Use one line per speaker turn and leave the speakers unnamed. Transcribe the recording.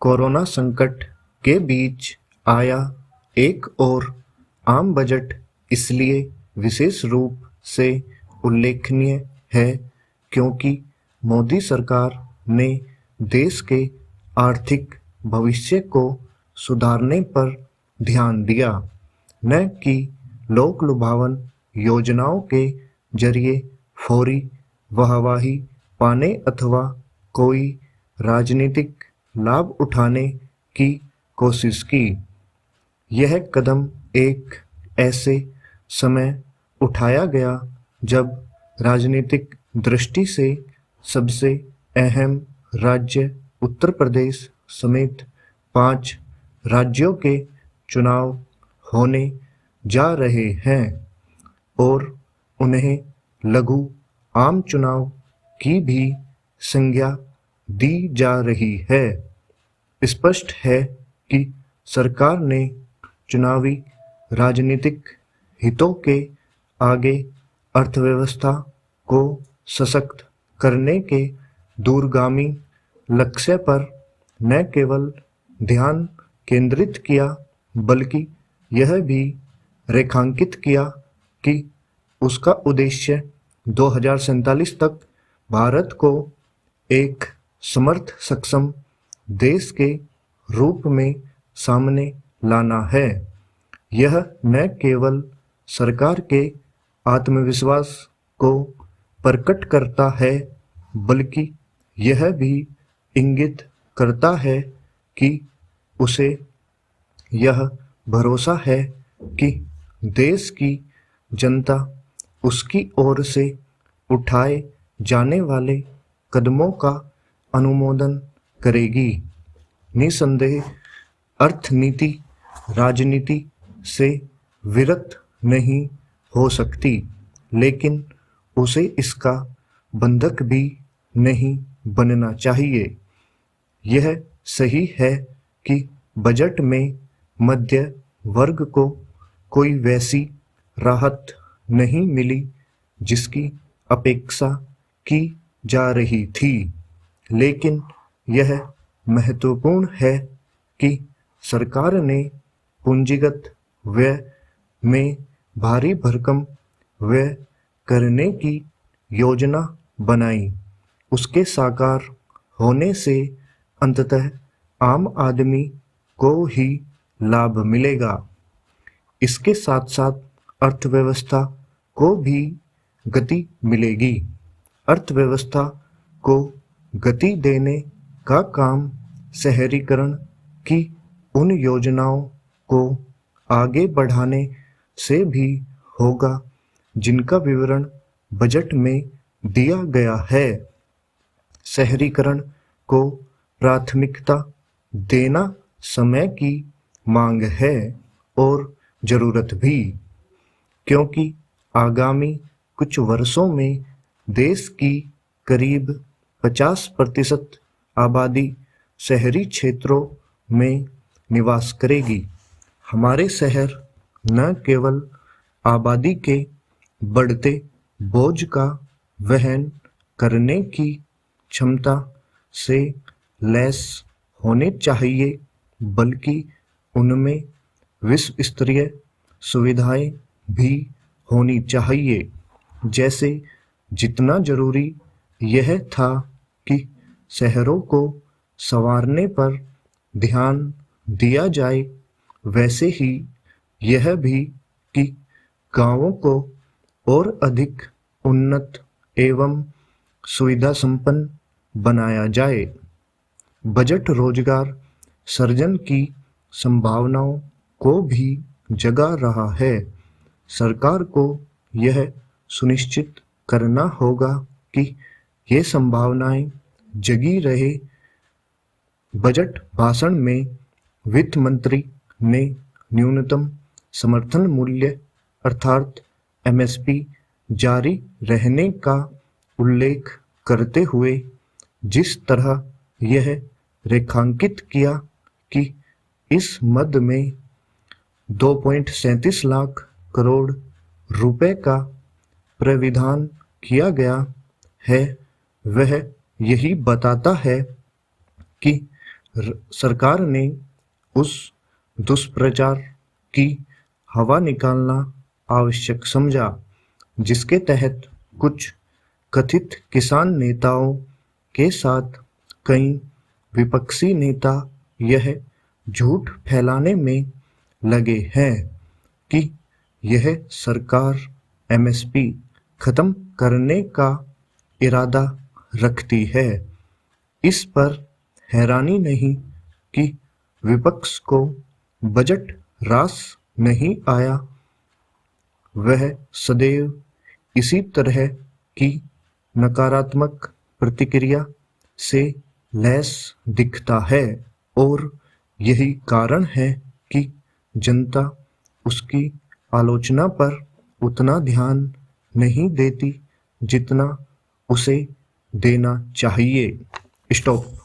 Corona संकट के बीच आया एक और आम बजट इसलिए विशेष रूप से उल्लेखनीय है क्योंकि मोदी सरकार ने देश के आर्थिक भविष्य को सुधारने पर ध्यान दिया, न कि लोक लुभावन योजनाओं के जरिए फौरी वाहवाही पाने अथवा कोई राजनीतिक लाभ उठाने की कोशिश की। यह कदम एक ऐसे समय उठाया गया जब राजनीतिक दृष्टि से सबसे अहम राज्य उत्तर प्रदेश समेत 5 राज्यों के चुनाव होने जा रहे हैं और उन्हें लघु आम चुनाव की भी संज्ञा दी जा रही है। स्पष्ट है कि सरकार ने चुनावी राजनीतिक हितों के आगे अर्थव्यवस्था को सशक्त करने के दूरगामी लक्ष्य पर न केवल ध्यान केंद्रित किया बल्कि यह भी रेखांकित किया कि उसका उद्देश्य 2047 तक भारत को एक समर्थ सक्षम देश के रूप में सामने लाना है। यह न केवल सरकार के आत्मविश्वास को प्रकट करता है बल्कि यह भी इंगित करता है कि उसे यह भरोसा है कि देश की जनता उसकी ओर से उठाए जाने वाले कदमों का अनुमोदन करेगी। निसंदेह अर्थनीति राजनीति से विरत नहीं हो सकती, लेकिन उसे इसका बंधक भी नहीं बनना चाहिए। यह सही है कि बजट में मध्य वर्ग को कोई वैसी राहत नहीं मिली जिसकी अपेक्षा की जा रही थी, लेकिन यह महत्वपूर्ण है कि सरकार ने पूंजीगत व्यय में भारी भरकम व्यय करने की योजना बनाई। उसके साकार होने से अंततः आम आदमी को ही लाभ मिलेगा। इसके साथ साथ अर्थव्यवस्था को भी गति मिलेगी। अर्थव्यवस्था को गति देने का काम शहरीकरण की उन योजनाओं को आगे बढ़ाने से भी होगा जिनका विवरण बजट में दिया गया है। शहरीकरण को प्राथमिकता देना समय की मांग है और जरूरत भी, क्योंकि आगामी कुछ वर्षों में देश की करीब 50% आबादी शहरी क्षेत्रों में निवास करेगी। हमारे शहर न केवल आबादी के बढ़ते बोझ का वहन करने की क्षमता से लैस होने चाहिए बल्कि उनमें विश्व स्तरीय सुविधाएं भी होनी चाहिए। जैसे जितना जरूरी यह था कि शहरों को संवारने पर ध्यान दिया जाए, वैसे ही यह भी कि गांवों को और अधिक उन्नत एवं सुविधा संपन्न बनाया जाए। बजट रोजगार सृजन की संभावनाओं को भी जगा रहा है। सरकार को यह सुनिश्चित करना होगा कि ये संभावनाएं जगी रहे। बजट भाषण में वित्त मंत्री ने न्यूनतम समर्थन मूल्य अर्थात एमएसपी जारी रहने का उल्लेख करते हुए जिस तरह यह रेखांकित किया कि इस मद में 2.37 लाख करोड़ रुपए का प्राविधान किया गया है, वह यही बताता है कि सरकार ने उस दुष्प्रचार की हवा निकालना आवश्यक समझा जिसके तहत कुछ कथित किसान नेताओं के साथ कई विपक्षी नेता यह झूठ फैलाने में लगे हैं कि यह सरकार एमएसपी खत्म करने का इरादा रखती है। इस पर हैरानी नहीं कि विपक्ष को बजट रास नहीं आया। वह सदैव इसी तरह की नकारात्मक प्रतिक्रिया से लैस दिखता है और यही कारण है कि जनता उसकी आलोचना पर उतना ध्यान नहीं देती जितना उसे देना चाहिए। स्टॉप।